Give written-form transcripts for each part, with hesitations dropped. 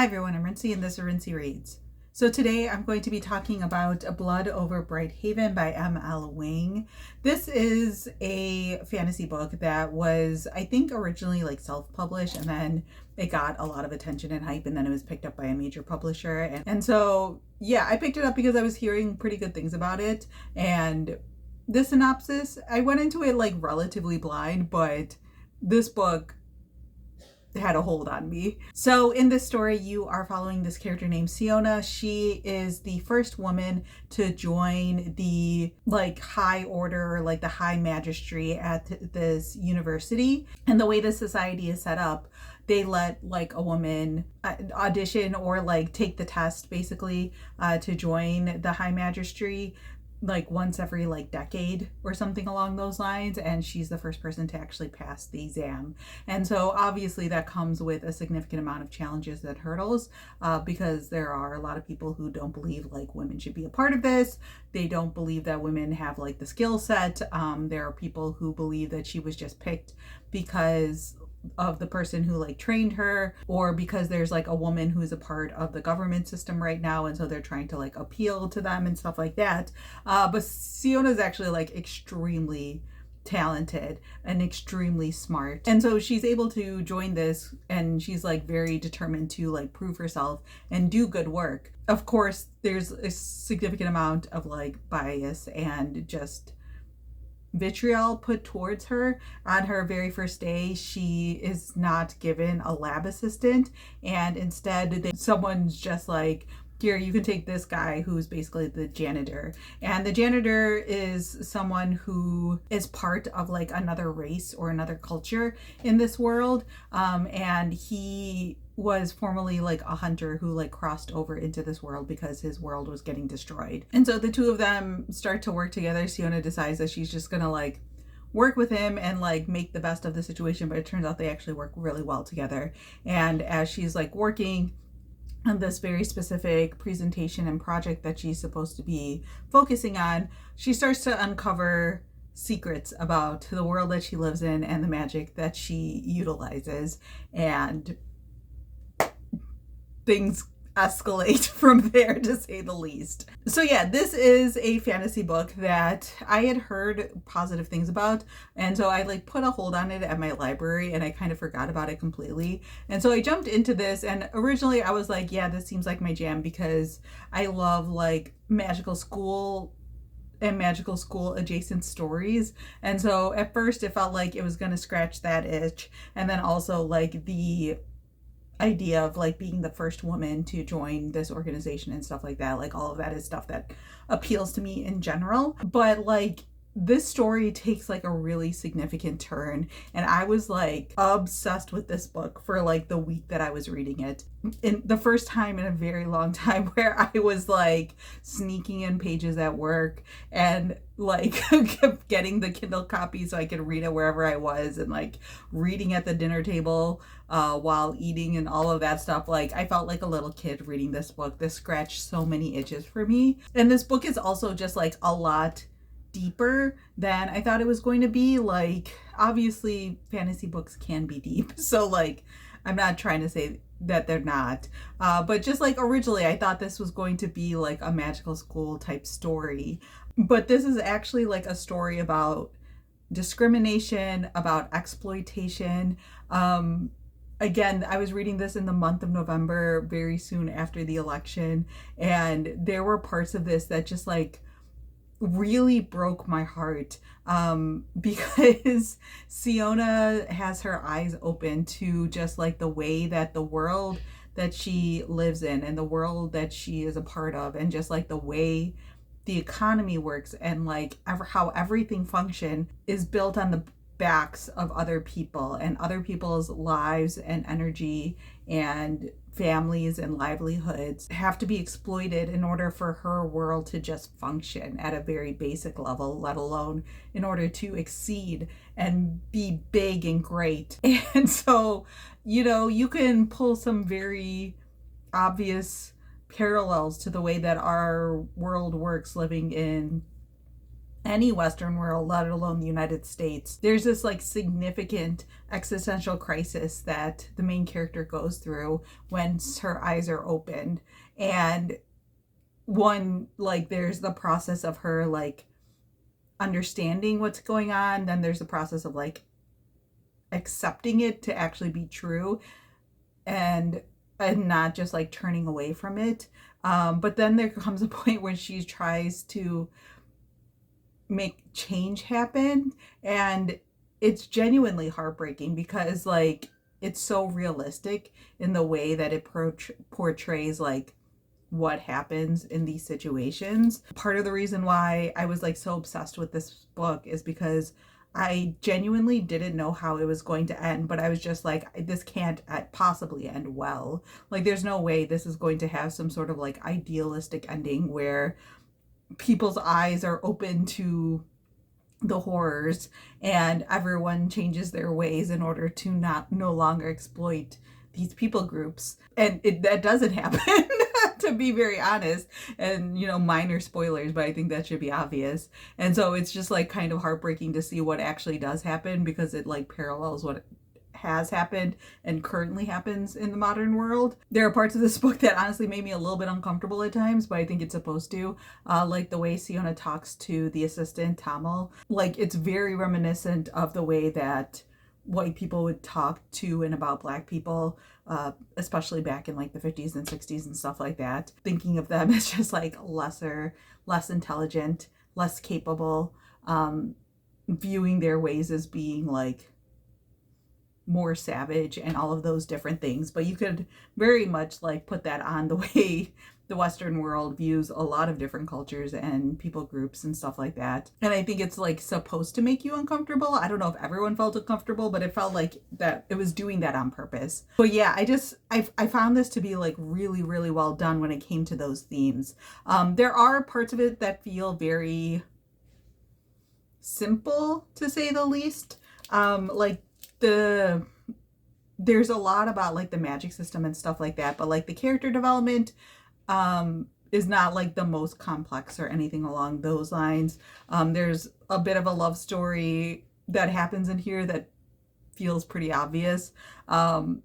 Hi everyone, I'm Rincey and this is Rincey Reads. So today I'm going to be talking about Blood Over Bright Haven by M.L. Wang. This is a fantasy book that was, I think, originally like self-published, and then it got a lot of attention and hype, and then it was picked up by a major publisher. And so, yeah, I picked it up because I was hearing pretty good things about it. And the synopsis, I went into it like relatively blind, but this book had a hold on me. So in this story, you are following this character named Siona. She is the first woman to join the high order, like the high magistry at this university. And the way the society is set up, they let like a woman audition or like take the test basically to join the high magistry like once every like decade or something along those lines, and she's the first person to actually pass the exam. And so obviously that comes with a significant amount of challenges and hurdles because there are a lot of people who don't believe like women should be a part of this. They don't believe that women have like the skill set. There are people who believe that she was just picked because of the person who like trained her, or because there's like a woman who's a part of the government system right now, and so they're trying to like appeal to them and stuff like that. But Siona is actually like extremely talented and extremely smart, and so she's able to join this, and she's like very determined to like prove herself and do good work. Of course, there's a significant amount of like bias and just vitriol put towards her. On her very first day, she is not given a lab assistant, and instead someone's just like, here, you can take this guy who's basically the janitor. And the janitor is someone who is part of like another race or another culture in this world, and he was formerly like a hunter who like crossed over into this world because his world was getting destroyed. And so the two of them start to work together. Siona decides that she's just gonna like work with him and like make the best of the situation, but it turns out they actually work really well together. And as she's like working on this very specific presentation and project that she's supposed to be focusing on, she starts to uncover secrets about the world that she lives in and the magic that she utilizes, and things escalate from there, to say the least. So yeah, this is a fantasy book that I had heard positive things about, and so I like put a hold on it at my library and I kind of forgot about it completely. And so I jumped into this, and originally I was like, yeah, this seems like my jam because I love like magical school and magical school adjacent stories. And so at first it felt like it was going to scratch that itch, and then also like the idea of like being the first woman to join this organization and stuff like that, like all of that is stuff that appeals to me in general. But like this story takes like a really significant turn, and I was like obsessed with this book for like the week that I was reading it. In the first time in a very long time where I was like sneaking in pages at work and like getting the Kindle copy so I could read it wherever I was, and like reading at the dinner table while eating and all of that stuff. Like I felt like a little kid reading this book. This scratched so many itches for me. And this book is also just like a lot deeper than I thought it was going to be. Like obviously fantasy books can be deep, so like I'm not trying to say that they're not, but just like originally I thought this was going to be like a magical school type story, but this is actually like a story about discrimination, about exploitation. Again, I was reading this in the month of November, very soon after the election, and there were parts of this that just like really broke my heart, because Siona has her eyes open to just like the way that the world that she lives in and the world that she is a part of, and just like the way the economy works, and like how everything function is built on the backs of other people and other people's lives and energy, and families and livelihoods have to be exploited in order for her world to just function at a very basic level, let alone in order to exceed and be big and great. And so, you know, you can pull some very obvious parallels to the way that our world works living in any Western world, let alone the United States, there's this like significant existential crisis that the main character goes through when her eyes are opened. And one, like, there's the process of her like understanding what's going on, then there's the process of like accepting it to actually be true, and not just like turning away from it. But then there comes a point when she tries to make change happen, and it's genuinely heartbreaking because like it's so realistic in the way that it portrays like what happens in these situations. Part of the reason why I was like so obsessed with this book is because I genuinely didn't know how it was going to end, but I was just like, this can't possibly end well. Like, there's no way this is going to have some sort of like idealistic ending where people's eyes are open to the horrors and everyone changes their ways in order to no longer exploit these people groups. And that doesn't happen, to be very honest. And, you know, minor spoilers, but I think that should be obvious. And so it's just like kind of heartbreaking to see what actually does happen, because it like parallels what has happened and currently happens in the modern world. There are parts of this book that honestly made me a little bit uncomfortable at times, but I think it's supposed to. Like the way Siona talks to the assistant, Tamil. Like, it's very reminiscent of the way that white people would talk to and about Black people, especially back in like the 50s and 60s and stuff like that. Thinking of them as just like lesser, less intelligent, less capable, viewing their ways as being like more savage and all of those different things. But you could very much like put that on the way the Western world views a lot of different cultures and people groups and stuff like that. And I think it's like supposed to make you uncomfortable. I don't know if everyone felt uncomfortable, but it felt like that it was doing that on purpose. But yeah, I found this to be like really, really well done when it came to those themes. There are parts of it that feel very simple, to say the least. Like there's a lot about like the magic system and stuff like that, but like the character development is not like the most complex or anything along those lines. There's a bit of a love story that happens in here that feels pretty obvious. And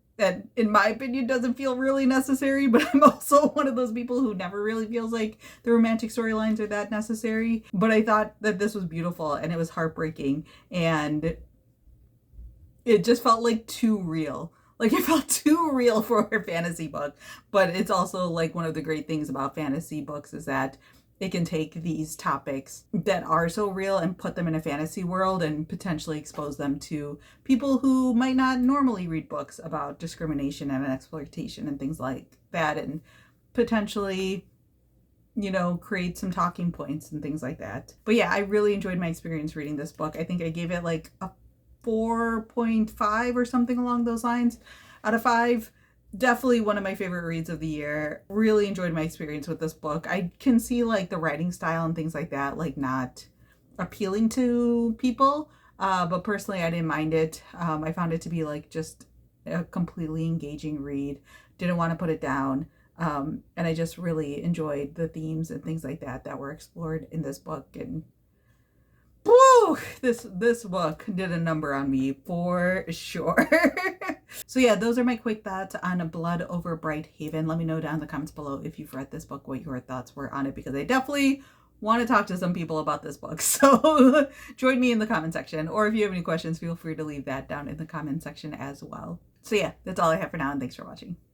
in my opinion doesn't feel really necessary, but I'm also one of those people who never really feels like the romantic storylines are that necessary. But I thought that this was beautiful and it was heartbreaking, and it just felt like too real. Like, it felt too real for a fantasy book. But it's also like one of the great things about fantasy books is that it can take these topics that are so real and put them in a fantasy world and potentially expose them to people who might not normally read books about discrimination and exploitation and things like that, and potentially, you know, create some talking points and things like that. But yeah, I really enjoyed my experience reading this book. I think I gave it like a 4.5 or something along those lines out of 5. Definitely one of my favorite reads of the year. Really enjoyed my experience with this book. I can see like the writing style and things like that like not appealing to people, but personally I didn't mind it. I found it to be like just a completely engaging read. Didn't want to put it down. And I just really enjoyed the themes and things like that that were explored in this book. And woo, this book did a number on me for sure. So yeah, those are my quick thoughts on Blood Over Bright Haven. Let me know down in the comments below if you've read this book, what your thoughts were on it, because I definitely want to talk to some people about this book. So join me in the comment section, or if you have any questions, feel free to leave that down in the comment section as well. So yeah, that's all I have for now, and thanks for watching.